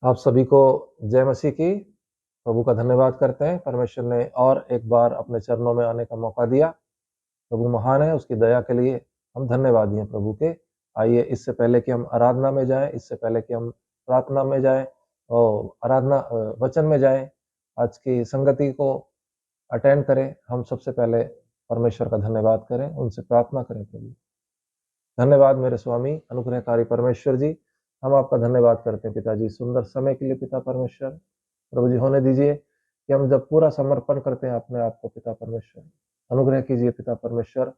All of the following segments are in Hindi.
आप सभी को जय मसीह की। प्रभु का धन्यवाद करते हैं, परमेश्वर ने और एक बार अपने चरणों में आने का मौका दिया। प्रभु महान है, उसकी दया के लिए हम धन्यवादी हैं प्रभु के। आइए, इससे पहले कि हम आराधना में जाएं, इससे पहले कि हम प्रार्थना में जाएं और वचन में जाएं, आज की संगति को अटेंड करें, हम सबसे पहले परमेश्वर का धन्यवाद करें, उनसे प्रार्थना करें। प्रभु धन्यवाद मेरे स्वामी अनुग्रहकारी परमेश्वर जी, हम आपका धन्यवाद करते हैं पिताजी, सुंदर समय के लिए पिता परमेश्वर। प्रभु जी, होने दीजिए कि हम जब पूरा समर्पण करते हैं अपने आप को पिता परमेश्वर, अनुग्रह कीजिए पिता परमेश्वर,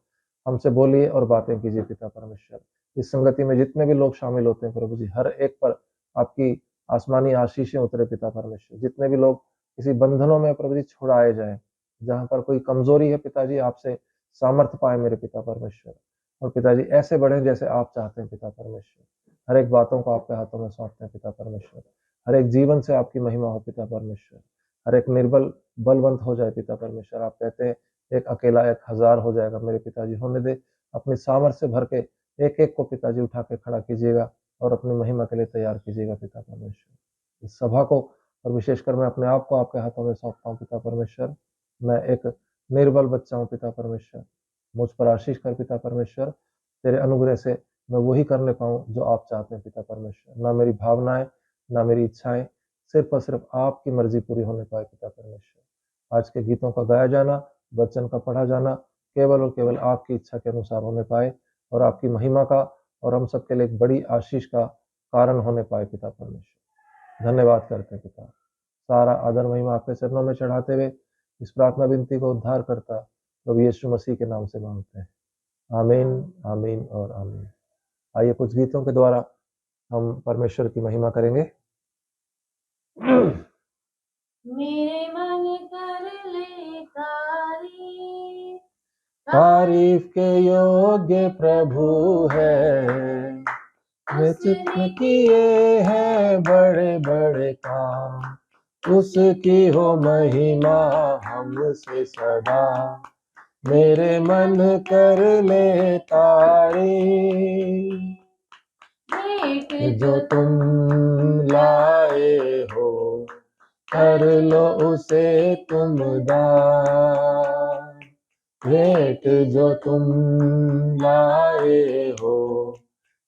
हमसे बोलिए और बातें कीजिए पिता परमेश्वर। इस संगति में जितने भी लोग शामिल होते हैं प्रभु जी, हर एक पर आपकी आसमानी आशीषें उतरे पिता परमेश्वर। जितने भी लोग किसी बंधनों में प्रभु जी छुड़ाए जाए, जहां पर कोई कमजोरी है पिताजी, आपसे सामर्थ्य पाए मेरे पिता परमेश्वर। और पिताजी ऐसे बढ़े जैसे आप चाहते हैं पिता परमेश्वर। हर एक बातों को आपके हाथों में सौंपते हैं पिता परमेश्वर। हर एक जीवन से आपकी महिमा हो पिता परमेश्वर। हर एक निर्बल बलवंत हो जाए पिता परमेश्वर। आप कहते हैं एक अकेला 1000 हो जाएगा मेरे पिताजी, होने दे। अपनी सामर्थ्य से भर के एक एक को पिताजी उठा के खड़ा कीजिएगा और अपनी महिमा के लिए तैयार कीजिएगा पिता परमेश्वर। इस सभा को और विशेषकर मैं अपने आप को आपके हाथों में सौंपता हूँ पिता परमेश्वर। मैं एक निर्बल बच्चा हूँ पिता परमेश्वर, मुझ पर आशीष कर पिता परमेश्वर। तेरे अनुग्रह से मैं वही करने पाऊँ जो आप चाहते हैं पिता परमेश्वर। ना मेरी भावनाएं, ना मेरी इच्छाएं, सिर्फ और सिर्फ आपकी मर्जी पूरी होने पाए पिता परमेश्वर। आज के गीतों का गाया जाना, वचन का पढ़ा जाना केवल और केवल आपकी इच्छा के अनुसार होने पाए और आपकी महिमा का और हम सबके लिए एक बड़ी आशीष का कारण होने पाए पिता परमेश्वर। धन्यवाद करते हैं पिता। सारा आदर महिमा आपके चरणों में चढ़ाते हुए इस प्रार्थना विनती को उद्धार करता प्रभु यीशु मसीह के नाम से मांगते हैं, आमीन, आमीन और आमीन। आइए, कुछ गीतों के द्वारा हम परमेश्वर की महिमा करेंगे। मेरे मन कर ले तारीफ, तारीफ के योग्य प्रभु है, उसने किए हैं बड़े बड़े काम, उसकी हो महिमा हमसे सदा। मेरे मन कर ले तारीफ, जो तुम लाए हो, कर लो उसे तुम दान। भेंट जो तुम लाए हो,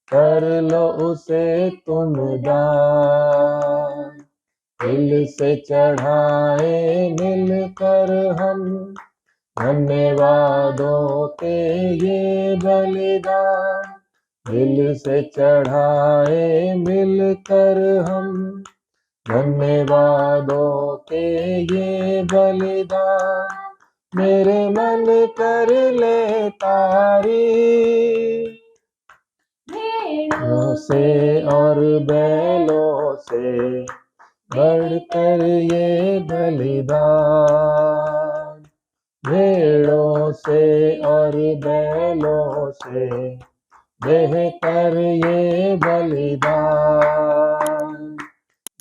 कर लो उसे तुम दान। दिल से चढ़ाए मिलकर हम धन्यवादों के ये बलिदान। दिल से चढ़ाए मिलकर हम धन्यवादों के ये बलिदान। मेरे मन कर ले तारीफ, भेड़ों से और बैलों से बढ़कर ये बलिदान। भेड़ों से और बैलों से बेहतर ये बलिदान।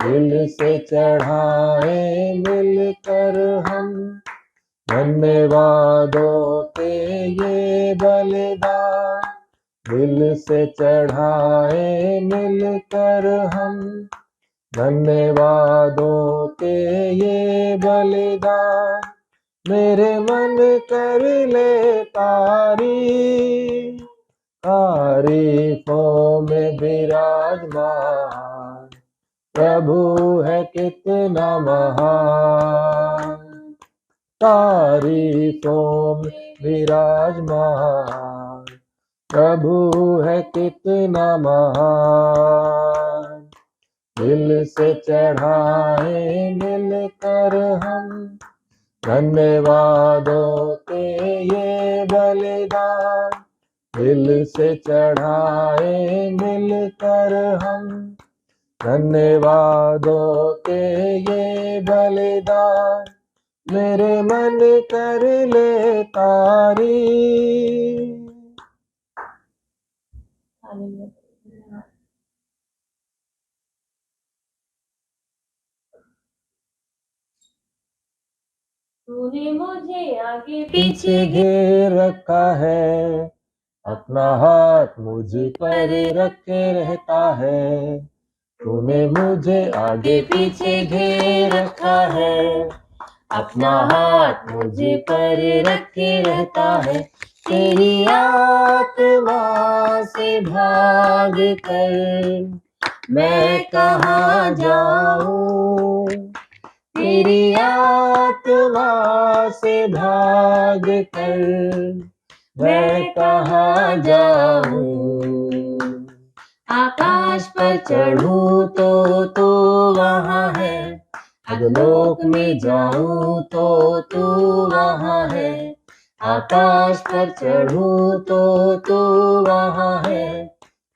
दिल से चढ़ाए मिलकर हम धन्यवादों के ये बलिदान। दिल से चढ़ाए मिलकर हम धन्यवादों के ये बलिदान। मेरे मन कर ले तारीफ, तारीफों में विराजमान प्रभु है कितना महान। तारीफों में विराजमान प्रभु है कितना महान। दिल से चढ़ाए मिलकर हम धन्यवादों के ये बलिदान। दिल से चढ़ाए मिलकर हम धन्यवादों के ये बलिदान। मेरे मन कर ले तारीफ। तूने मुझे आगे पीछे घेर रखा है, अपना हाथ मुझ पर रखे रहता है। तूने मुझे आगे पीछे घेर रखा है, अपना हाथ मुझे पर रखे रहता है। तेरी आत्मा से भाग कर मैं कहाँ जाऊं, तेरी आत्मा से भाग कर मैं कहाँ जाऊं। आकाश पर चढ़ूं तो तू वहाँ है, अधोलोक में जाऊं तो तू वहाँ है। आकाश पर चढ़ूं तो तू वहाँ है,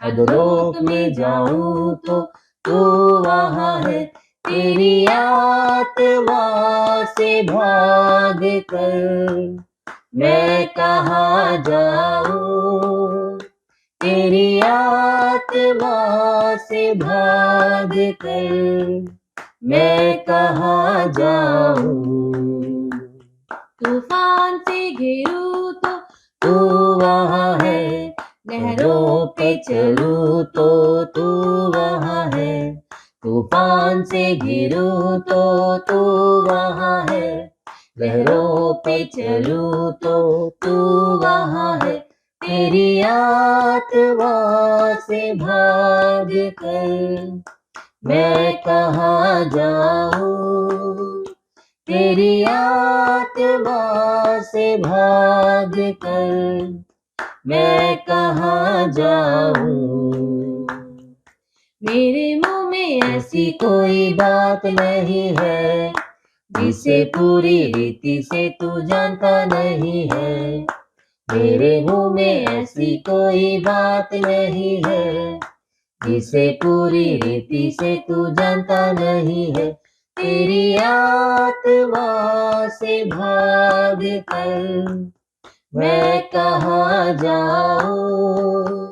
अधोलोक में जाऊं तो तू वहाँ है। तेरी आत्मा से भाग कर मैं कहाँ जाऊं, तेरी आत्मा से भाग कर मैं कहाँ जाऊं। तूफान से घिरूं तो तू वहाँ है, लहरों पे चलूं तो तू वहाँ है। तूफान से घिरूं तो तू वहाँ है, लहरों पे चलूं तो तू वहाँ है। तेरी आत्मा से भाग कर मैं कहाँ जाऊं, तेरी आत्मा से भाग कर मैं कहाँ जाऊं। मेरे मुंह में ऐसी कोई बात नहीं है, जिसे पूरी रीति से तू जानता नहीं है। मेरे मुंह में ऐसी कोई बात नहीं है, जिसे पूरी रीति से तू जानता नहीं है। तेरी आत्मा से भाग कर मैं कहाँ जाऊं,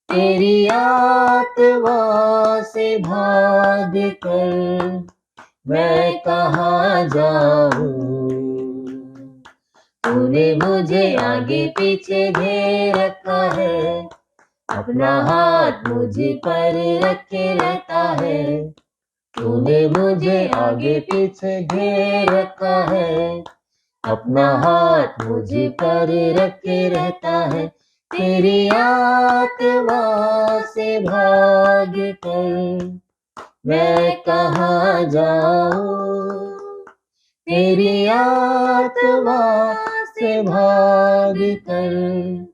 तेरी आत्मा से भाग कर मैं कहाँ जाऊं। तूने मुझे आगे पीछे घेर रखा है, अपना हाथ मुझे पर रखे रहता है। तूने मुझे आगे पीछे घेर रखा है, अपना हाथ मुझे पर रखे रहता है। तेरी आत्मा से भाग कर मैं कहाँ जाऊं, तेरी आत्मा से भाग कर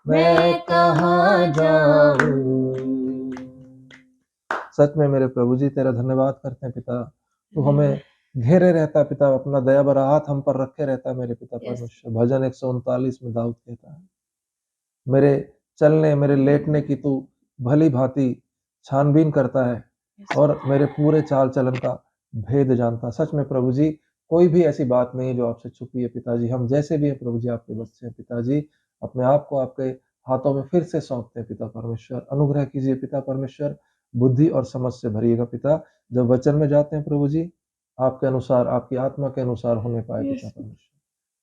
मैं कहाँ जाऊं। सच में मेरे प्रभु जी तेरा धन्यवाद करते हैं पिता, तू हमें घेरे रहता है पिता, अपना दया भरा हाथ हम पर रखे रहता है मेरे पिता परमेश्वर। भजन 139 में दाऊद कहता है, मेरे चलने मेरे लेटने की तू भली भांति छानबीन करता है और मेरे पूरे चाल चलन का भेद जानता। सच में प्रभु जी कोई भी ऐसी बात नहीं है जो आपसे छुपी है पिताजी। हम जैसे भी हैं प्रभु जी आपके बच्चे हैं पिताजी, अपने आप को आपके हाथों में फिर से सौंपते हैं पिता परमेश्वर। अनुग्रह कीजिए पिता परमेश्वर, बुद्धि और समझ से भरिएगा पिता। जब वचन में जाते हैं प्रभु जी, आपके अनुसार आपकी आत्मा के अनुसार होने पाए पिता परमेश्वर।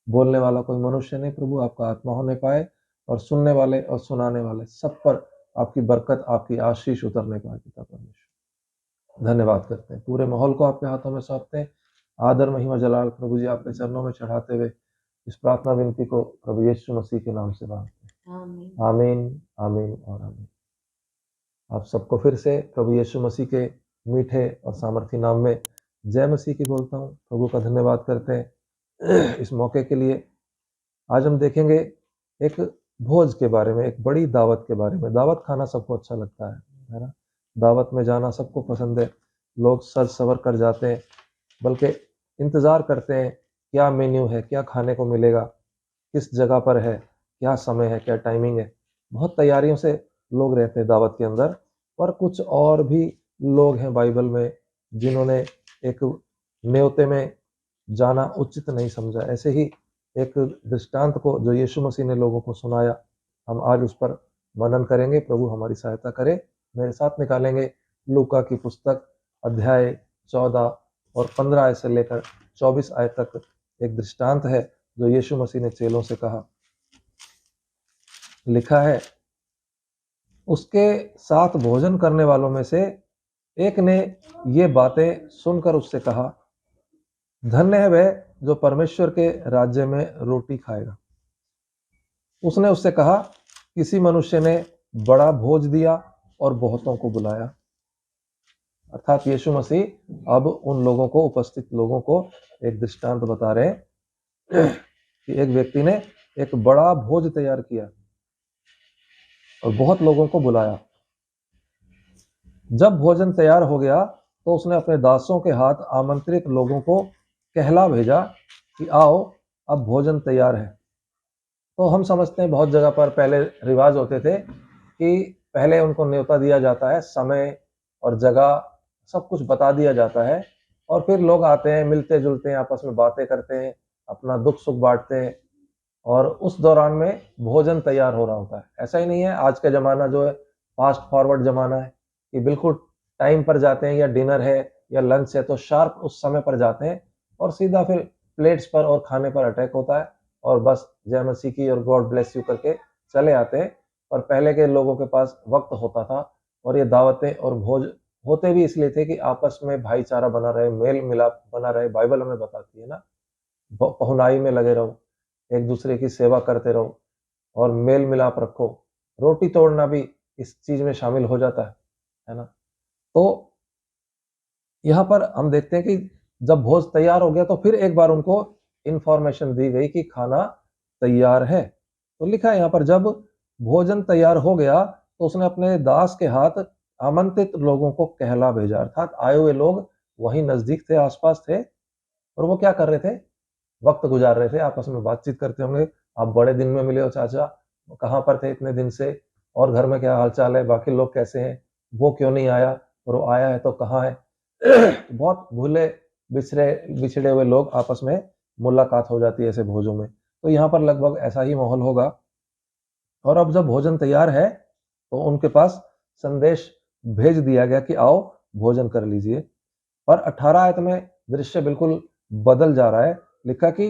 बोलने वाला कोई मनुष्य नहीं प्रभु, आपका आत्मा होने पाए और सुनने वाले और सुनाने वाले सब पर आपकी बरकत आपकी आशीष उतरने पाए पिता परमेश्वर। धन्यवाद करते हैं, पूरे माहौल को आपके हाथों में सौंपते हैं। आदर महिमा जलाल प्रभु जी आपके चरणों में चढ़ाते हुए इस प्रार्थना विनती को प्रभु यीशु मसीह के नाम से मांगते हैं, आमीन आमीन और आमीन। आप सबको फिर से प्रभु यीशु मसीह के मीठे और सामर्थी नाम में जय मसीह की बोलता हूँ। प्रभु का धन्यवाद करते हैं इस मौके के लिए। आज हम देखेंगे एक भोज के बारे में, एक बड़ी दावत के बारे में। दावत खाना सबको अच्छा लगता है ना? दावत में जाना सबको पसंद है। लोग सज सवर कर जाते हैं, बल्कि इंतज़ार करते हैं क्या मेन्यू है, क्या खाने को मिलेगा, किस जगह पर है, क्या समय है, क्या टाइमिंग है। बहुत तैयारियों से लोग रहते हैं दावत के अंदर। पर कुछ और भी लोग हैं बाइबल में जिन्होंने एक न्योते में जाना उचित नहीं समझा। ऐसे ही एक दृष्टांत को जो यीशु मसीह ने लोगों को सुनाया, हम आज उस पर मनन करेंगे। प्रभु हमारी सहायता करे। मेरे साथ निकालेंगे लूका की पुस्तक अध्याय 14 और 15 आयत से लेकर 24 आयत तक। एक दृष्टांत है जो यीशु मसीह ने चेलों से कहा। लिखा है, उसके साथ भोजन करने वालों में से एक ने ये बातें सुनकर उससे कहा, धन्य है वह जो परमेश्वर के राज्य में रोटी खाएगा। उसने उससे कहा, किसी मनुष्य ने बड़ा भोज दिया और बहुतों को बुलाया। अर्थात यीशु मसीह अब उन लोगों को, उपस्थित लोगों को एक दृष्टांत बता रहे हैं कि एक व्यक्ति ने एक बड़ा भोज तैयार किया और बहुत लोगों को बुलाया। जब भोजन तैयार हो गया तो उसने अपने दासों के हाथ आमंत्रित लोगों को कहला भेजा कि आओ, अब भोजन तैयार है। तो हम समझते हैं बहुत जगह पर पहले रिवाज होते थे कि पहले उनको न्योता दिया जाता है, समय और जगह सब कुछ बता दिया जाता है, और फिर लोग आते हैं, मिलते जुलते हैं, आपस में बातें करते हैं, अपना दुख सुख बांटते हैं, और उस दौरान में भोजन तैयार हो रहा होता है। ऐसा ही नहीं है, आज का ज़माना जो है फास्ट फॉरवर्ड ज़माना है कि बिल्कुल टाइम पर जाते हैं, या डिनर है या लंच है तो शार्प उस समय पर जाते हैं और सीधा फिर प्लेट्स पर और खाने पर अटैक होता है और बस जय मसीह की और गॉड ब्लेस यू करके चले आते हैं। पर पहले के लोगों के पास वक्त होता था, और ये दावतें और भोज होते भी इसलिए थे कि आपस में भाईचारा बना रहे, मेल मिलाप बना रहे। बाइबल हमें बताती है ना, पहुनाई में लगे रहो, एक दूसरे की सेवा करते रहो और मेल मिलाप रखो। रोटी तोड़ना भी इस चीज में शामिल हो जाता है ना। तो यहाँ पर हम देखते हैं कि जब भोज तैयार हो गया तो फिर एक बार उनको इंफॉर्मेशन दी गई कि खाना तैयार है। तो लिखा है यहाँ पर, जब भोजन तैयार हो गया तो उसने अपने दास के हाथ आमंत्रित लोगों को कहला भेजा। अर्थात आए हुए लोग वहीं नजदीक थे, आसपास थे, और वो क्या कर रहे थे, वक्त गुजार रहे थे, आपस में बातचीत करते होंगे। आप बड़े दिन में मिले हो चाचा, कहाँ पर थे इतने दिन से, और घर में क्या हालचाल है, बाकी लोग कैसे हैं, वो क्यों नहीं आया, और वो आया है तो कहाँ है। बहुत भूले बिछड़े हुए लोग आपस में मुलाकात हो जाती है ऐसे भोजों में। तो यहाँ पर लगभग ऐसा ही माहौल होगा। और अब जब भोजन तैयार है तो उनके पास संदेश भेज दिया गया कि आओ भोजन कर लीजिए। पर 18 आयत में दृश्य बिल्कुल बदल जा रहा है। लिखा कि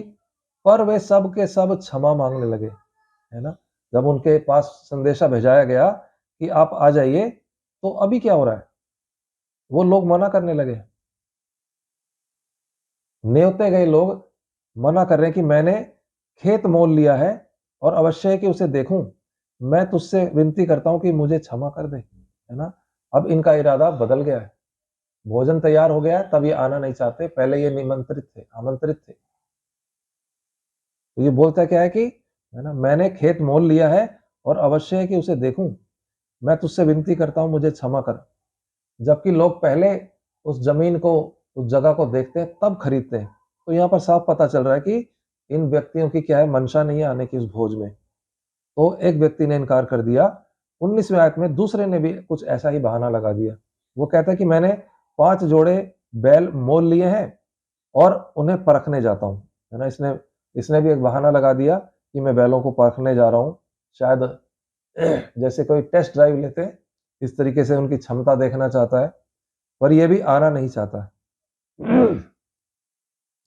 पर वे सब के सब क्षमा मांगने लगे, है ना। जब उनके पास संदेशा भेजाया गया कि आप आ जाइए, तो अभी क्या हो रहा है, वो लोग मना करने लगे। न्योते गए लोग मना कर रहे हैं कि मैंने खेत मोल लिया है और अवश्य है कि उसे देखूं, मैं तुझसे विनती करता हूं कि मुझे क्षमा कर दे, है ना। अब इनका इरादा बदल गया है, भोजन तैयार हो गया है, तब ये आना नहीं चाहते, पहले ये निमंत्रित थे, आमंत्रित थे। तो ये बोलता क्या है कि, है ना, मैंने खेत मोल लिया है और अवश्य है कि उसे देखूं, मैं तुझसे विनती करता हूं, मुझे क्षमा कर। जबकि लोग पहले उस जमीन को, उस जगह को देखते हैं तब खरीदते हैं। तो यहाँ पर साफ पता चल रहा है कि इन व्यक्तियों की क्या है, मंशा नहीं है आने की उस भोज में। तो एक व्यक्ति ने इनकार कर दिया। 19वें आयत में दूसरे ने भी कुछ ऐसा ही बहाना लगा दिया। वो कहता है कि मैंने 5 जोड़े बैल मोल लिए हैं और उन्हें परखने जाता हूँ, है ना। इसने इसने भी एक बहाना लगा दिया कि मैं बैलों को परखने जा रहा हूँ। शायद जैसे कोई टेस्ट ड्राइव लेते हैं, इस तरीके से उनकी क्षमता देखना चाहता है, पर यह भी आना नहीं चाहता।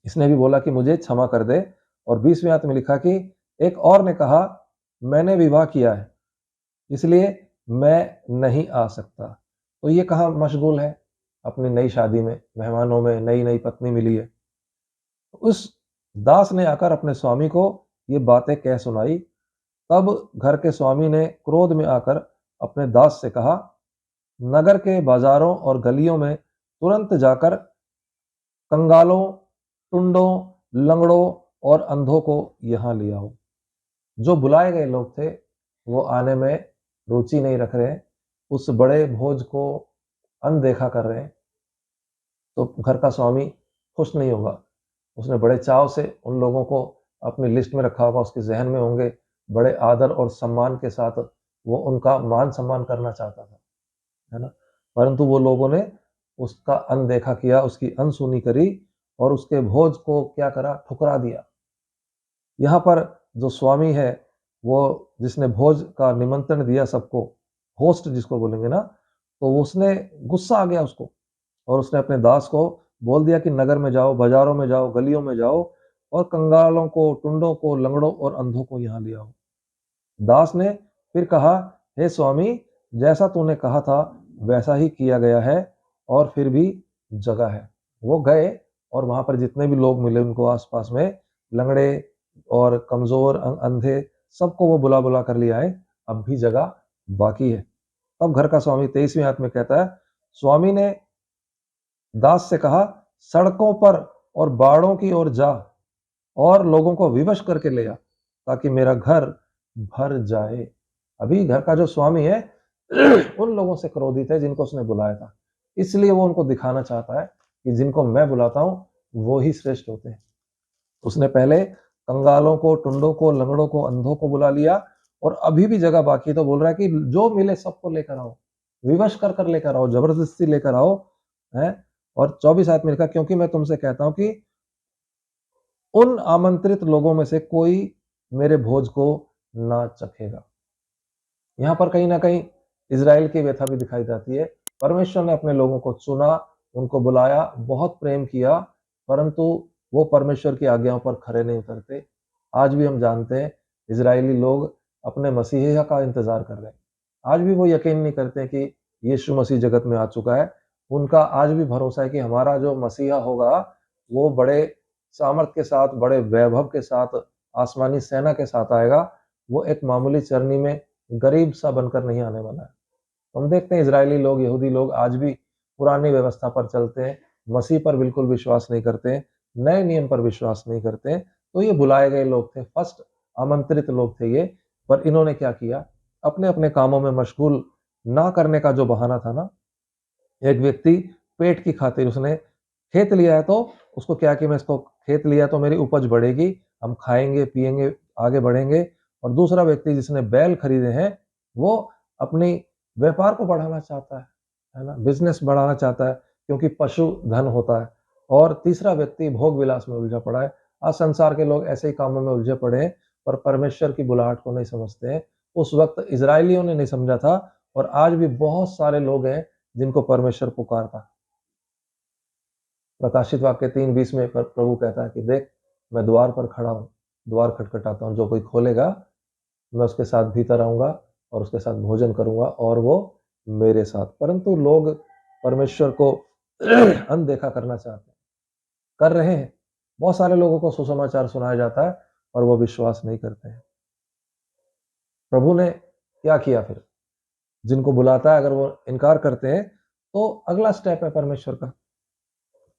इसने भी बोला कि मुझे क्षमा कर दे। और 20वें आयत में लिखा कि एक और ने कहा, मैंने विवाह किया है इसलिए मैं नहीं आ सकता। तो ये कहाँ मशगूल है, अपनी नई शादी में, मेहमानों में, नई नई पत्नी मिली है। उस दास ने आकर अपने स्वामी को ये बातें कह सुनाई। तब घर के स्वामी ने क्रोध में आकर अपने दास से कहा, नगर के बाजारों और गलियों में तुरंत जाकर कंगालों, टुंडों, लंगड़ों और अंधों को यहाँ ले आओ। जो बुलाए गए लोग थे वो आने में रुचि नहीं रख रहे हैं, उस बड़े भोज को अनदेखा कर रहे हैं। तो घर का स्वामी खुश नहीं होगा। उसने बड़े चाव से उन लोगों को अपनी लिस्ट में रखा होगा, उसके जहन में होंगे, बड़े आदर और सम्मान के साथ वो उनका मान सम्मान करना चाहता था, है ना। परंतु वो लोगों ने उसका अनदेखा किया, उसकी अनसुनी करी और उसके भोज को क्या करा, ठुकरा दिया। यहाँ पर जो स्वामी है, वो जिसने भोज का निमंत्रण दिया सबको, होस्ट जिसको बोलेंगे ना, तो उसने गुस्सा आ गया उसको, और उसने अपने दास को बोल दिया कि नगर में जाओ, बाजारों में जाओ, गलियों में जाओ और कंगालों को, टुंडों को, लंगड़ों और अंधों को यहाँ ले आओ। दास ने फिर कहा, हे स्वामी, जैसा तूने कहा था वैसा ही किया गया है, और फिर भी जगह है। वो गए और वहां पर जितने भी लोग मिले उनको आसपास में, लंगड़े और कमजोर, अंधे, सबको वो बुला बुला कर ले आए। अब भी जगह बाकी है। तब घर का स्वामी 23वीं आयत में कहता है, स्वामी ने दास से कहा, सड़कों पर और बाड़ों की ओर जा और लोगों को विवश करके ले आ, ताकि मेरा घर भर जाए। अभी घर का जो स्वामी है उन लोगों से क्रोधित है जिनको उसने बुलाया था, इसलिए वो उनको दिखाना चाहता है कि जिनको मैं बुलाता हूं वो ही श्रेष्ठ होते हैं। उसने पहले कंगालों को, टुंडों को, लंगड़ों को, अंधों को बुला लिया, और अभी भी जगह बाकी, तो बोल रहा है कि जो मिले सबको लेकर आओ, विवश कर कर लेकर आओ, जबरदस्ती लेकर आओ है। और 24 आयत में लिखा, क्योंकि मैं तुमसे कहता हूं कि उन आमंत्रित लोगों में से कोई मेरे भोज को ना चखेगा। यहां पर कहीं ना कहीं इजराइल की व्यथा भी दिखाई जाती है। परमेश्वर ने अपने लोगों को चुना, उनको बुलाया, बहुत प्रेम किया, परंतु वो परमेश्वर की आज्ञाओं पर खरे नहीं उतरते। आज भी हम जानते हैं इजरायली लोग अपने मसीहा का इंतजार कर रहे हैं। आज भी वो यकीन नहीं करते कि यीशु मसीह जगत में आ चुका है। उनका आज भी भरोसा है कि हमारा जो मसीहा होगा वो बड़े सामर्थ के साथ, बड़े वैभव के साथ, आसमानी सेना के साथ आएगा। वो एक मामूली चरनी में गरीब सा बनकर नहीं आने वाला है। हम देखते हैं इजरायली लोग, यहूदी लोग आज भी पुरानी व्यवस्था पर चलते हैं, मसीह पर बिल्कुल विश्वास नहीं करते, नए नियम पर विश्वास नहीं करते। तो ये बुलाए गए लोग थे, फर्स्ट आमंत्रित लोग थे ये। पर इन्होंने क्या किया, अपने अपने कामों में मशगूल ना करने का जो बहाना था ना, एक व्यक्ति पेट की खातिर उसने खेत लिया है, तो उसको क्या कि मैं इसको खेत लिया तो मेरी उपज बढ़ेगी, हम खाएंगे पिएंगे आगे बढ़ेंगे। और दूसरा व्यक्ति जिसने बैल खरीदे हैं, वो अपनी व्यापार को बढ़ाना चाहता है ना, बिजनेस बढ़ाना चाहता है, क्योंकि पशु धन होता है। और तीसरा व्यक्ति भोग विलास में उलझा पड़ा है। आज संसार के लोग ऐसे ही कामों में उलझे पड़े हैं, पर परमेश्वर की बुलाहट को नहीं समझते हैं। उस वक्त इजरायलियों ने नहीं समझा था, और आज भी बहुत सारे लोग हैं जिनको परमेश्वर पुकारता। प्रकाशित वाक्य 3:20 में प्रभु कहता है कि देख, मैं द्वार पर खड़ा हूं, द्वार खटखटाता हूं, जो कोई खोलेगा मैं उसके साथ भीतर आऊंगा और उसके साथ भोजन करूंगा और वो मेरे साथ। परंतु लोग परमेश्वर को अनदेखा करना चाहते हैं, कर रहे हैं। बहुत सारे लोगों को सुसमाचार सुनाया जाता है और वो विश्वास नहीं करते हैं। प्रभु ने क्या किया फिर, जिनको बुलाता है अगर वो इनकार करते हैं, तो अगला स्टेप है परमेश्वर का।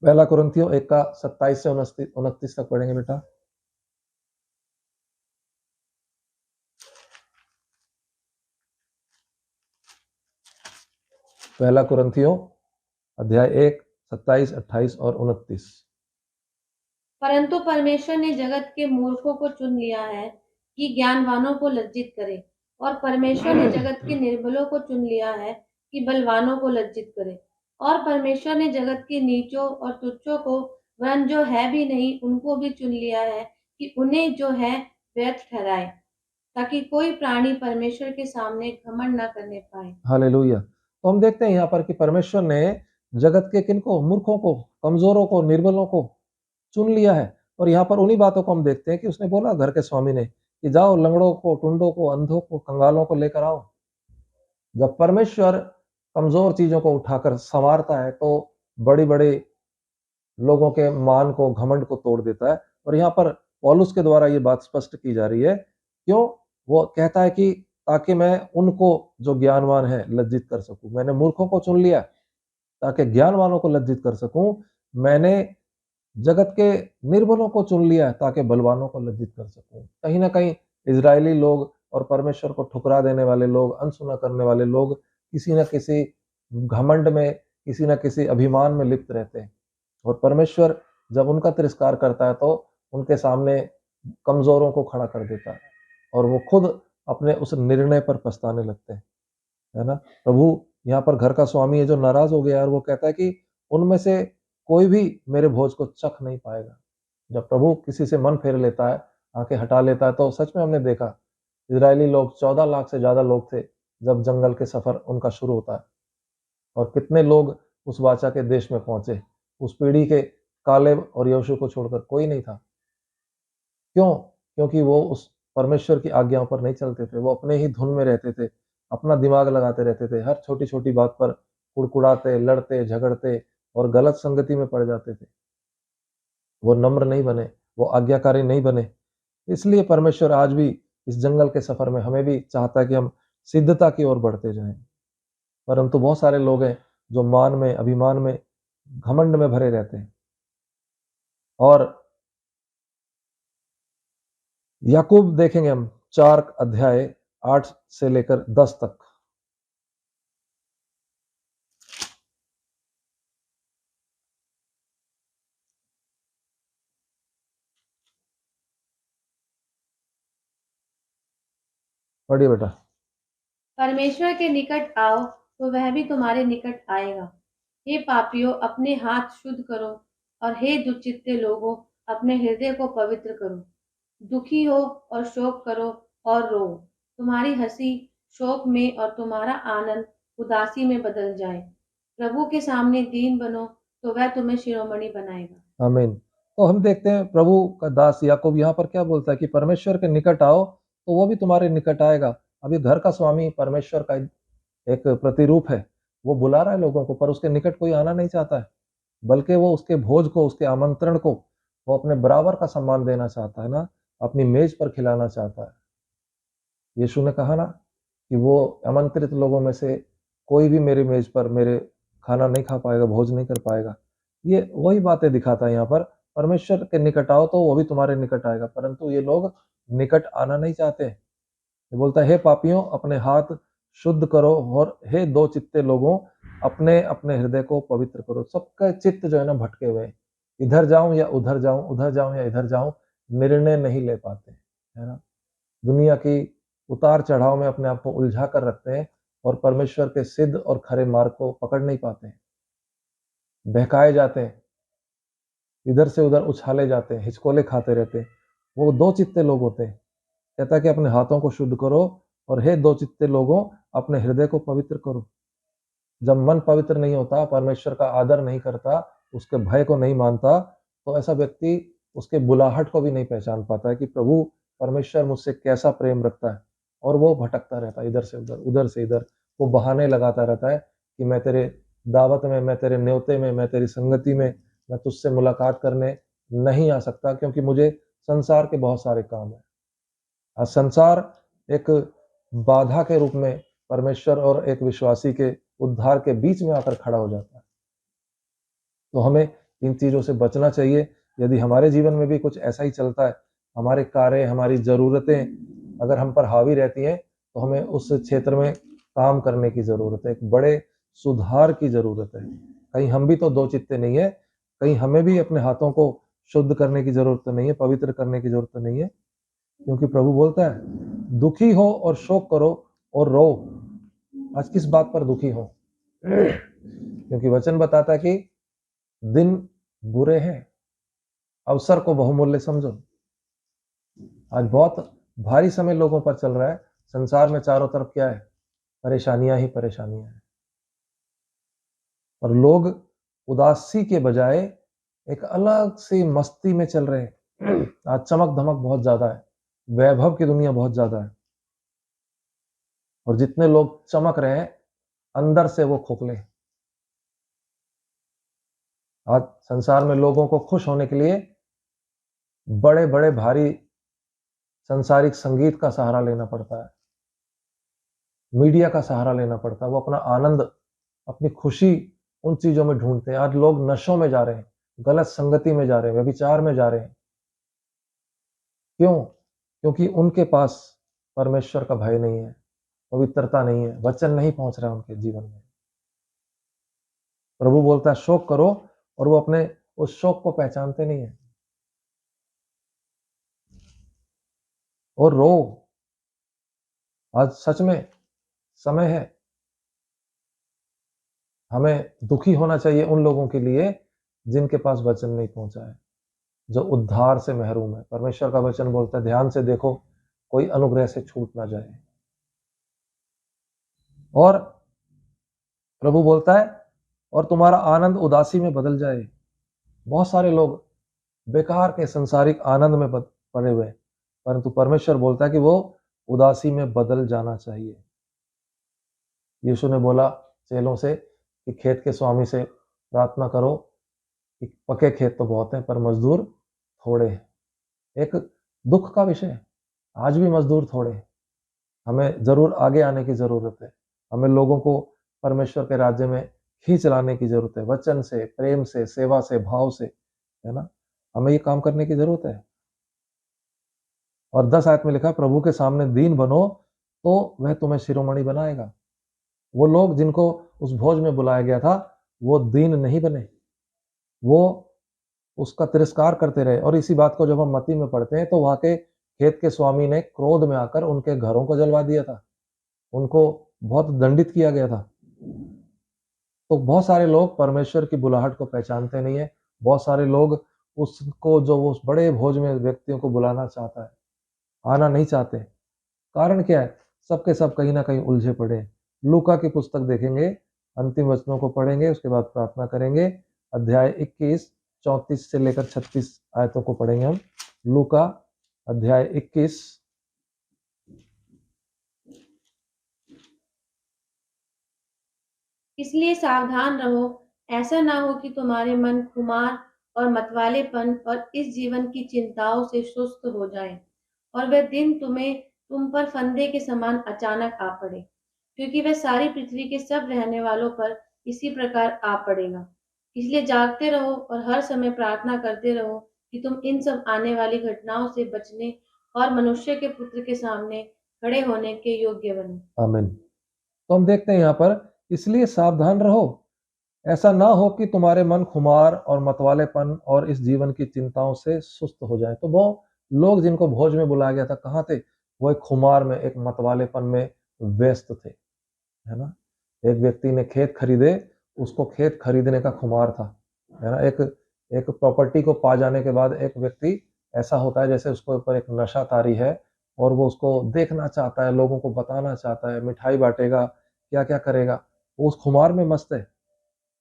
पहला कुरिन्थियों 1 का 27 से 29 तक पढ़ेंगे बेटा। पहला कुरिन्थियों अध्याय 1 27, 28 और 29। परंतु परमेश्वर ने जगत के मूर्खों को चुन लिया है कि ज्ञानवानों को लज्जित करे, और परमेश्वर ने जगत के निर्बलों को चुन लिया है कि बलवानों को लज्जित करे, और परमेश्वर ने जगत के नीचों और तुच्छों को, वरन जो है भी नहीं उनको भी चुन लिया है कि उन्हें जो है व्यर्थ ठहराए, ताकि कोई प्राणी परमेश्वर के सामने घमंड न करने पाए। हालेलुया। तो हम देखते हैं यहाँ पर कि परमेश्वर ने जगत के किनको, मूर्खों को, कमजोरों को, निर्बलों को चुन लिया है। और यहाँ पर उन्हीं बातों को हम देखते हैं कि उसने बोला घर के स्वामी ने कि जाओ, लंगड़ों को, टुंडों को, अंधों को, कंगालों को लेकर आओ। जब परमेश्वर कमजोर चीजों को उठाकर संवारता है, तो बड़ी बड़ी लोगों के मान को, घमंड को तोड़ देता है। और यहाँ पर पौलुस के द्वारा ये बात स्पष्ट की जा रही है। क्यों? वो कहता है कि ताकि मैं उनको जो ज्ञानवान है लज्जित कर सकूं। मैंने मूर्खों को चुन लिया ताकि ज्ञानवानों को लज्जित कर सकूं। मैंने जगत के निर्बलों को चुन लिया ताकि बलवानों को लज्जित कर सकूं। कहीं ना कहीं इजरायली लोग और परमेश्वर को ठुकरा देने वाले लोग, अनसुना करने वाले लोग किसी न किसी घमंड में, किसी न किसी अभिमान में लिप्त रहते हैं। और परमेश्वर जब उनका तिरस्कार करता है तो उनके सामने कमजोरों को खड़ा कर देता है, और वो खुद अपने उस निर्णय पर पछताने लगते हैं, है ना। प्रभु यहाँ पर घर का स्वामी है जो नाराज हो गया, और वो कहता है कि उनमें से कोई भी मेरे भोज को चख नहीं पाएगा। जब प्रभु किसी से मन फेर लेता है, आंखें हटा लेता है, तो सच में हमने देखा इजरायली लोग 14 लाख से ज्यादा लोग थे जब जंगल के सफर उनका शुरू होता है। और कितने लोग उस वाचा के देश में पहुंचे, उस पीढ़ी के कालेब और यहोशू को छोड़कर कोई नहीं था। क्यों? क्योंकि वो उस परमेश्वर की आज्ञाओं पर नहीं चलते थे, वो अपने ही धुन में रहते थे, अपना दिमाग लगाते रहते थे, हर छोटी छोटी बात पर कुड़कुड़ाते, लड़ते, झगड़ते और गलत संगति में पड़ जाते थे। वो नम्र नहीं बने, वो आज्ञाकारी नहीं बने। इसलिए परमेश्वर आज भी इस जंगल के सफर में हमें भी चाहता है कि हम सिद्धता की ओर बढ़ते जाएं। परंतु बहुत सारे लोग हैं जो मान में, अभिमान में, घमंड में भरे रहते हैं। और याकूब देखेंगे हम 4 अध्याय 8 से लेकर 10 तक। पढ़िए बेटा। परमेश्वर के निकट आओ तो वह भी तुम्हारे निकट आएगा। हे पापियों, अपने हाथ शुद्ध करो, और हे दुचित्ते लोगों, अपने हृदय को पवित्र करो। दुखी हो और शोक करो और रो। तुम्हारी हंसी शोक में और तुम्हारा आनंद उदासी में बदल जाए। प्रभु के सामने दीन बनो तो वह तुम्हें शिरोमणि बनाएगा। आमीन। तो हम देखते हैं प्रभु का दास याकूब यहाँ पर क्या बोलता है कि परमेश्वर के निकट आओ तो वो भी तुम्हारे निकट आएगा। अभी घर का स्वामी परमेश्वर का एक प्रतिरूप है। वो बुला रहा है लोगों को, पर उसके निकट कोई आना नहीं चाहता है, बल्कि वो उसके भोज को, उसके आमंत्रण को वो अपने बराबर का सम्मान देना चाहता है ना, अपनी मेज पर खिलाना चाहता है। यीशु ने कहा ना कि वो आमंत्रित लोगों में से कोई भी मेरी मेज पर मेरे खाना नहीं खा पाएगा, भोज नहीं कर पाएगा। ये वही बातें दिखाता है यहाँ पर। परमेश्वर के निकट आओ तो वो भी तुम्हारे निकट आएगा, परंतु ये लोग निकट आना नहीं चाहते। ये बोलता है, हे पापियों, अपने हाथ शुद्ध करो, और हे दो चित्ते लोगों, अपने अपने हृदय को पवित्र करो। सबका चित्त जो है ना भटके हुए, इधर जाऊं या उधर जाऊं, उधर जाऊं या इधर जाऊं, निर्णय नहीं ले पाते, है ना। दुनिया की उतार चढ़ाव में अपने आप को उलझा कर रखते हैं और परमेश्वर के सिद्ध और खरे मार्ग को पकड़ नहीं पाते हैं। बहकाए जाते हैं, इधर से उधर उछाले जाते हैं, हिचकोले खाते रहते हैं। वो दो चित्ते लोग होते हैं। कहता है कि अपने हाथों को शुद्ध करो, और हे दो चित्ते लोगों, अपने हृदय को पवित्र करो। जब मन पवित्र नहीं होता, परमेश्वर का आदर नहीं करता, उसके भय को नहीं मानता, तो ऐसा व्यक्ति उसके बुलाहट को भी नहीं पहचान पाता है कि प्रभु परमेश्वर मुझसे कैसा प्रेम रखता है। और वो भटकता रहता है इधर से उधर, उधर से इधर। वो बहाने लगाता रहता है कि मैं तेरे दावत में, मैं तेरे न्योते में, मैं तेरी संगति में, मैं तुझसे मुलाकात करने नहीं आ सकता, क्योंकि मुझे संसार के बहुत सारे काम है। आज संसार एक बाधा के रूप में परमेश्वर और एक विश्वासी के उद्धार के बीच में आकर खड़ा हो जाता है। तो हमें इन चीजों से बचना चाहिए। यदि हमारे जीवन में भी कुछ ऐसा ही चलता है, हमारे कार्य, हमारी जरूरतें अगर हम पर हावी रहती हैं, तो हमें उस क्षेत्र में काम करने की जरूरत है, एक बड़े सुधार की जरूरत है। कहीं हम भी तो दो चित्ते नहीं है, कहीं हमें भी अपने हाथों को शुद्ध करने की जरूरत नहीं है, पवित्र करने की जरूरत नहीं है। क्योंकि प्रभु बोलता है, दुखी हो और शोक करो और रो। आज किस बात पर दुखी हो? क्योंकि वचन बताता है कि दिन बुरे हैं, अवसर को बहुमूल्य समझो। आज बहुत भारी समय लोगों पर चल रहा है। संसार में चारों तरफ क्या है? परेशानियां ही परेशानियां हैं। और लोग उदासी के बजाय एक अलग सी मस्ती में चल रहे हैं। आज चमक धमक बहुत ज्यादा है, वैभव की दुनिया बहुत ज्यादा है, और जितने लोग चमक रहे हैं, अंदर से वो खोखले हैं। आज संसार में लोगों को खुश होने के लिए बड़े बड़े भारी संसारिक संगीत का सहारा लेना पड़ता है, मीडिया का सहारा लेना पड़ता है। वो अपना आनंद, अपनी खुशी उन चीजों में ढूंढते हैं। आज लोग नशों में जा रहे हैं, गलत संगति में जा रहे हैं, व्यभिचार में जा रहे हैं। क्यों? क्योंकि उनके पास परमेश्वर का भय नहीं है, पवित्रता नहीं है, वचन नहीं पहुंच रहा उनके जीवन में। प्रभु बोलता है, शोक करो, और वो अपने उस शोक को पहचानते नहीं है। और रो। आज सच में समय है, हमें दुखी होना चाहिए उन लोगों के लिए जिनके पास वचन नहीं पहुंचा है, जो उद्धार से महरूम है। परमेश्वर का वचन बोलता है, ध्यान से देखो, कोई अनुग्रह से छूट ना जाए। और प्रभु बोलता है, और तुम्हारा आनंद उदासी में बदल जाए। बहुत सारे लोग बेकार के संसारिक आनंद में पड़े हुए, परंतु परमेश्वर बोलता है कि वो उदासी में बदल जाना चाहिए। यीशु ने बोला चेलों से कि खेत के स्वामी से प्रार्थना करो कि पके खेत तो बहुत हैं पर मजदूर थोड़े हैं। एक दुख का विषय है, आज भी मजदूर थोड़े हैं। हमें जरूर आगे आने की जरूरत है। हमें लोगों को परमेश्वर के राज्य में खींच लाने की जरूरत है, वचन से, प्रेम से, सेवा से, भाव से, है ना। हमें ये काम करने की जरूरत है। और 10 आयत में लिखा, प्रभु के सामने दीन बनो तो वह तुम्हें शिरोमणि बनाएगा। वो लोग जिनको उस भोज में बुलाया गया था वो दीन नहीं बने, वो उसका तिरस्कार करते रहे। और इसी बात को जब हम मत्ती में पढ़ते हैं तो वहां के खेत के स्वामी ने क्रोध में आकर उनके घरों को जलवा दिया था, उनको बहुत दंडित किया गया था। तो बहुत सारे लोग परमेश्वर की बुलाहट को पहचानते नहीं है। बहुत सारे लोग उसको, जो उस बड़े भोज में व्यक्तियों को बुलाना चाहता है, आना नहीं चाहते। कारण क्या है? सबके सब कहीं ना कहीं उलझे पड़े हैं। लूका की पुस्तक देखेंगे, अंतिम वचनों को पढ़ेंगे, उसके बाद प्रार्थना करेंगे। अध्याय 21 34 से लेकर 36 आयतों को पढ़ेंगे हम। लूका अध्याय 21। इसलिए सावधान रहो, ऐसा ना हो कि तुम्हारे मन खुमार और मतवालेपन और इस जीवन की चिंताओं से सुस्त हो जाए और वह दिन तुम पर फंदे के समान अचानक आ पड़े, क्योंकि वह सारी पृथ्वी के सब रहने वालों पर इसी प्रकार आ पड़ेगा। इसलिए जागते रहो और हर समय प्रार्थना करते रहो कि तुम इन सब आने वाली घटनाओं से बचने और मनुष्य के पुत्र के सामने खड़े होने के योग्य बनो। आमीन। तो हम देखते हैं यहाँ पर, इसलिए सावधान रहो, ऐसा ना हो कि तुम्हारे मन खुमार और मतवालेपन और इस जीवन की चिंताओं से सुस्त हो जाए। तो वो लोग जिनको भोज में बुलाया गया था कहाँ थे? वो एक खुमार में, एक मतवालेपन में व्यस्त थे, है ना। एक व्यक्ति ने खेत खरीदे, उसको खेत खरीदने का खुमार था, है ना। एक एक प्रॉपर्टी को पा जाने के बाद एक व्यक्ति ऐसा होता है जैसे उसके ऊपर एक नशा तारी है और वो उसको देखना चाहता है, लोगों को बताना चाहता है, मिठाई बांटेगा, क्या क्या करेगा, वो उस खुमार में मस्त है।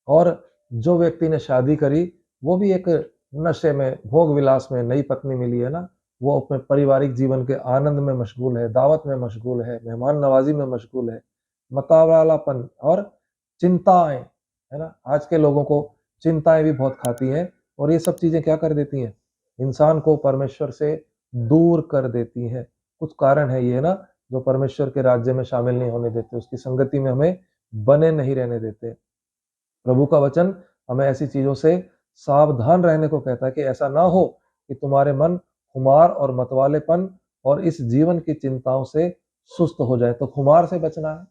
और जो व्यक्ति ने शादी करी वो भी एक नशे में, भोग विलास में, नई पत्नी मिली है ना, वो अपने पारिवारिक जीवन के आनंद में मशगूल है, दावत में मशगूल है, मेहमान नवाजी में मशगूल है, मतावालापन और चिंताएं, है ना। आज के लोगों को चिंताएं भी बहुत खाती हैं और ये सब चीजें क्या कर देती हैं? इंसान को परमेश्वर से दूर कर देती हैं। कुछ कारण है ये ना, जो परमेश्वर के राज्य में शामिल नहीं होने देते, उसकी संगति में हमें बने नहीं रहने देते। प्रभु का वचन हमें ऐसी चीजों से सावधान रहने को कहता है कि ऐसा ना हो कि तुम्हारे मन खुमार और मतवालेपन और इस जीवन की चिंताओं से सुस्त हो जाए। तो खुमार से बचना है,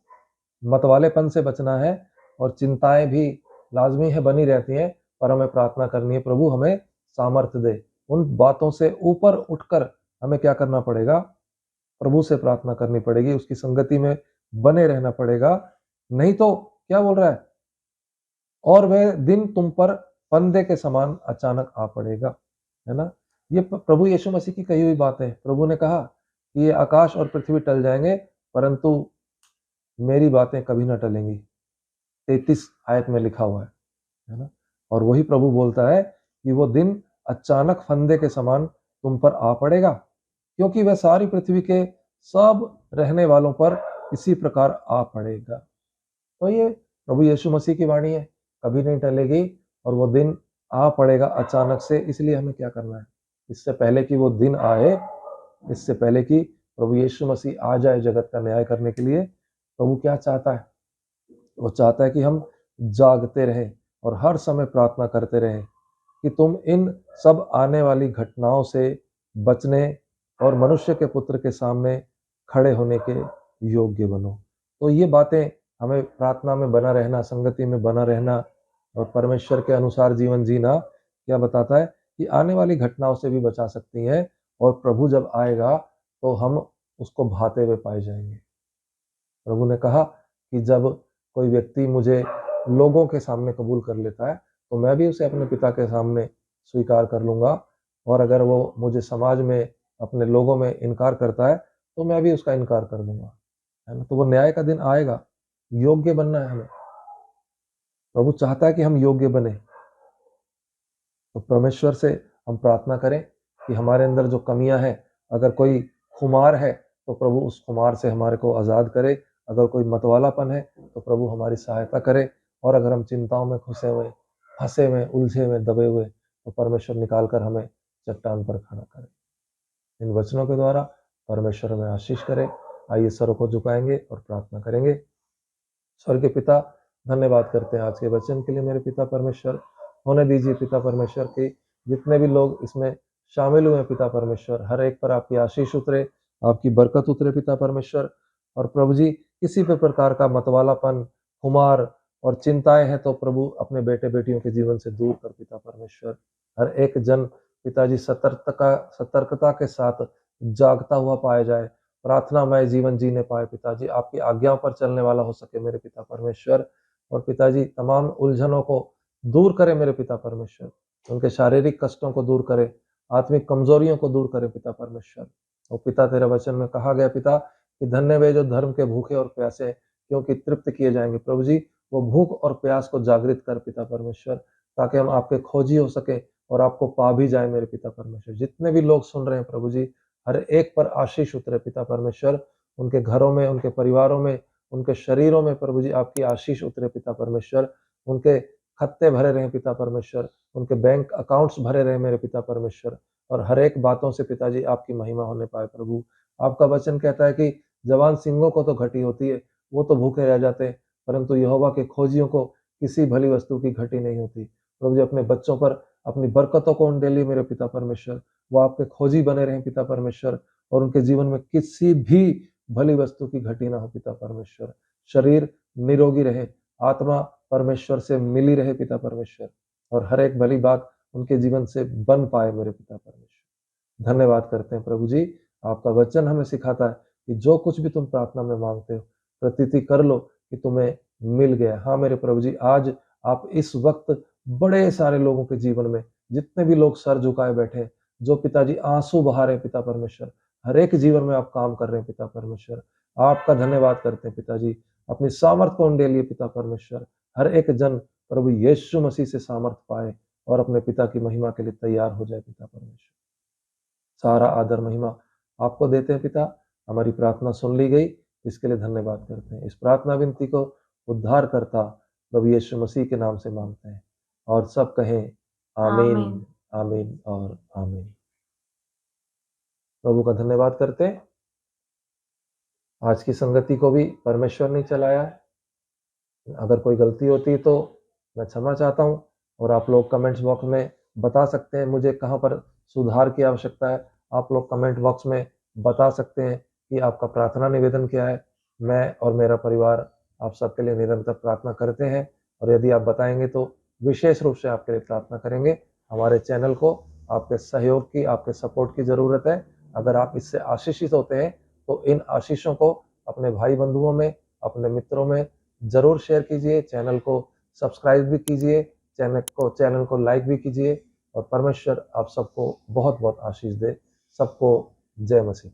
मतवालेपन से बचना है, और चिंताएं भी लाजमी है, बनी रहती हैं, पर हमें प्रार्थना करनी है प्रभु हमें सामर्थ्य दे। उन बातों से ऊपर उठकर हमें क्या करना पड़ेगा? प्रभु से प्रार्थना करनी पड़ेगी, उसकी संगति में बने रहना पड़ेगा। नहीं तो क्या बोल रहा है? और वह दिन तुम पर फंदे के समान अचानक आ पड़ेगा, है ना। ये प्रभु यीशु मसीह की कही हुई बात है। प्रभु ने कहा कि ये आकाश और पृथ्वी टल जाएंगे परंतु मेरी बातें कभी ना टलेंगी। 33 आयत में लिखा हुआ है ना। और वही प्रभु बोलता है कि वो दिन अचानक फंदे के समान तुम पर आ पड़ेगा, क्योंकि वह सारी पृथ्वी के सब रहने वालों पर इसी प्रकार आ पड़ेगा। तो ये प्रभु यीशु मसीह की वाणी है, कभी नहीं टलेगी और वो दिन आ पड़ेगा अचानक से। इसलिए हमें क्या करना है? इससे पहले कि वो दिन आए, इससे पहले कि प्रभु यीशु मसीह आ जाए जगत का न्याय करने के लिए, प्रभु क्या चाहता है? वो चाहता है कि हम जागते रहें और हर समय प्रार्थना करते रहें कि तुम इन सब आने वाली घटनाओं से बचने और मनुष्य के पुत्र के सामने खड़े होने के योग्य बनो। तो ये बातें हमें प्रार्थना में बना रहना, संगति में बना रहना और परमेश्वर के अनुसार जीवन जीना क्या बताता है? कि आने वाली घटनाओं से भी बचा सकती हैं, और प्रभु जब आएगा तो हम उसको भाते हुए पाए जाएंगे। प्रभु ने कहा कि जब कोई व्यक्ति मुझे लोगों के सामने कबूल कर लेता है तो मैं भी उसे अपने पिता के सामने स्वीकार कर लूंगा, और अगर वो मुझे समाज में, अपने लोगों में इनकार करता है तो मैं भी उसका इनकार कर दूंगा, है ना। तो वो न्याय का दिन आएगा। योग्य बनना है हमें, प्रभु चाहता है कि हम योग्य बने। तो परमेश्वर से हम प्रार्थना करें कि हमारे अंदर जो कमियां हैं, अगर कोई खुमार है तो प्रभु उस खुमार से हमारे को आज़ाद करे, अगर कोई मतवालापन है तो प्रभु हमारी सहायता करे, और अगर हम चिंताओं में घुसे हुए, फंसे हुए, उलझे हुए, दबे हुए, तो परमेश्वर निकाल कर हमें चट्टान पर खड़ा करे। इन वचनों के द्वारा परमेश्वर हमें आशीष करे। आइए सरों को झुकाएंगे और प्रार्थना करेंगे। स्वर्ग के पिता, धन्यवाद करते हैं आज के वचन के लिए मेरे पिता परमेश्वर। होने दीजिए पिता परमेश्वर की जितने भी लोग इसमें शामिल हुए हैं पिता परमेश्वर, हर एक पर आपकी आशीष उतरे, आपकी बरकत उतरे पिता परमेश्वर। और प्रभु जी, किसी भी प्रकार का मतवालापन, खुमार और चिंताएं हैं तो प्रभु अपने बेटे बेटियों के जीवन से दूर कर पिता परमेश्वर। हर एक जन पिताजी सतर्कता के साथ जागता हुआ पाया जाए, प्रार्थनामय जीवन जीने पाए पिताजी, आपकी आज्ञाओं पर चलने वाला हो सके मेरे पिता परमेश्वर। और पिताजी तमाम उलझनों को दूर करे मेरे पिता परमेश्वर, उनके शारीरिक कष्टों को दूर करे, आत्मिक कमजोरियों को दूर करे पिता परमेश्वर। और पिता तेरे वचन में कहा गया पिता कि धन्य वे जो धर्म के भूखे और प्यासे क्योंकि तृप्त किए जाएंगे। प्रभु जी, वो भूख और प्यास को जागृत कर पिता परमेश्वर, ताकि हम आपके खोजी हो सके और आपको पा भी जाए मेरे पिता परमेश्वर। जितने भी लोग सुन रहे हैं प्रभु जी, हर एक पर आशीष उतरे पिता परमेश्वर, उनके घरों में, उनके परिवारों में, उनके शरीरों में प्रभु जी आपकी आशीष उतरे पिता परमेश्वर। उनके खत्ते भरे रहे पिता परमेश्वर, उनके बैंक अकाउंट्स भरे रहे मेरे पिता परमेश्वर, और हर एक बातों से पिताजी आपकी महिमा होने पाए प्रभु। आपका वचन कहता है कि जवान सिंहों को तो घटी होती है, वो तो भूखे रह जाते हैं, परंतु यहोवा के खोजियों को किसी भली वस्तु की घटी नहीं होती। प्रभु जी, अपने बच्चों पर अपनी बरकतों को उंडेलिए मेरे पिता परमेश्वर, वो आपके खोजी बने रहे पिता परमेश्वर, और उनके जीवन में किसी भी भली वस्तु की घटी ना हो पिता परमेश्वर। शरीर निरोगी रहे, आत्मा परमेश्वर से मिली रहे पिता परमेश्वर, और हर एक भली बात उनके जीवन से बन पाए मेरे पिता परमेश्वर। धन्यवाद करते हैं प्रभु जी, आपका वचन हमें सिखाता है कि जो कुछ भी तुम प्रार्थना में मांगते हो प्रतीति कर लो कि तुम्हें मिल गया। हाँ मेरे प्रभु जी, आज आप इस वक्त बड़े सारे लोगों के जीवन में, जितने भी लोग सर झुकाए बैठे, जो पिताजी आंसू बहा रहे हैं पिता परमेश्वर, हर एक जीवन में आप काम कर रहे हैं पिता परमेश्वर। आपका धन्यवाद करते हैं पिताजी, अपनी सामर्थ को उंडेलिए पिता परमेश्वर। हर एक जन प्रभु यीशु मसीह से सामर्थ पाए और अपने पिता की महिमा के लिए तैयार हो जाए पिता परमेश्वर। सारा आदर महिमा आपको देते हैं पिता। हमारी प्रार्थना सुन ली गई, इसके लिए धन्यवाद करते हैं। इस प्रार्थना विनती को उद्धार करता प्रभु यीशु मसीह के नाम से मांगते हैं, और सब कहें आमीन, आमीन। आमीन और आमीन। प्रभु का धन्यवाद करते हैं। आज की संगति को भी परमेश्वर ने चलाया है। अगर कोई गलती होती है तो मैं क्षमा चाहता हूँ, और आप लोग कमेंट्स बॉक्स में बता सकते हैं मुझे कहाँ पर सुधार की आवश्यकता है। आप लोग कमेंट बॉक्स में बता सकते हैं कि आपका प्रार्थना निवेदन क्या है। मैं और मेरा परिवार आप सबके लिए निरंतर प्रार्थना करते हैं, और यदि आप बताएंगे तो विशेष रूप से आपके लिए प्रार्थना करेंगे। हमारे चैनल को आपके सहयोग की, आपके सपोर्ट की ज़रूरत है। अगर आप इससे आशीषित होते हैं तो इन आशीषों को अपने भाई बंधुओं में, अपने मित्रों में जरूर शेयर कीजिए। चैनल को सब्सक्राइब भी कीजिए, चैनल को लाइक भी कीजिए, और परमेश्वर आप सबको बहुत बहुत आशीष दे। सबको जय मसीह।